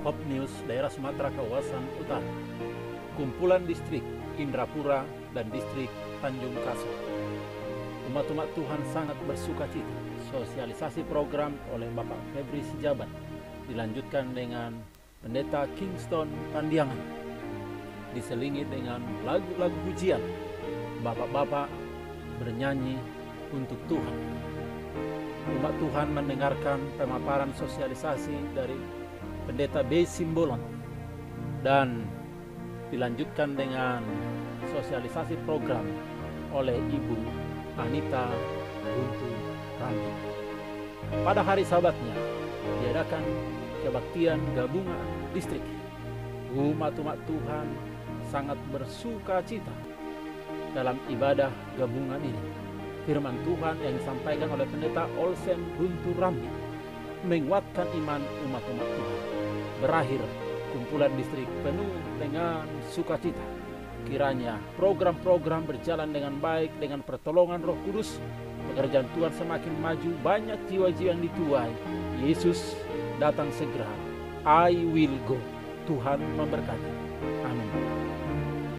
Hope News daerah Sumatera kawasan Utara, kumpulan distrik Indrapura dan distrik Tanjung Kasar. Umat-umat Tuhan sangat bersuka cita. Sosialisasi program oleh Bapak Febri Sijabat dilanjutkan dengan Pendeta Kingston Pandiangan, diselingi dengan lagu-lagu pujian. Bapak-bapak bernyanyi untuk Tuhan. Umat Tuhan mendengarkan pemaparan sosialisasi dari Pendeta B. Simbolon dan dilanjutkan dengan sosialisasi program oleh Ibu Anita Guntur Rambi. Pada hari Sabatnya diadakan kebaktian gabungan distrik. Umat-umat Tuhan sangat bersuka cita dalam ibadah gabungan ini. Firman Tuhan yang disampaikan oleh Pendeta Olsen Guntur Rambi menguatkan iman umat-umat Tuhan. Berakhir kumpulan distrik penuh dengan sukacita. Kiranya program-program berjalan dengan baik dengan pertolongan Roh Kudus. Pekerjaan Tuhan semakin maju, banyak jiwa-jiwa yang dituai. Yesus datang segera. I will go. Tuhan memberkati. Amin.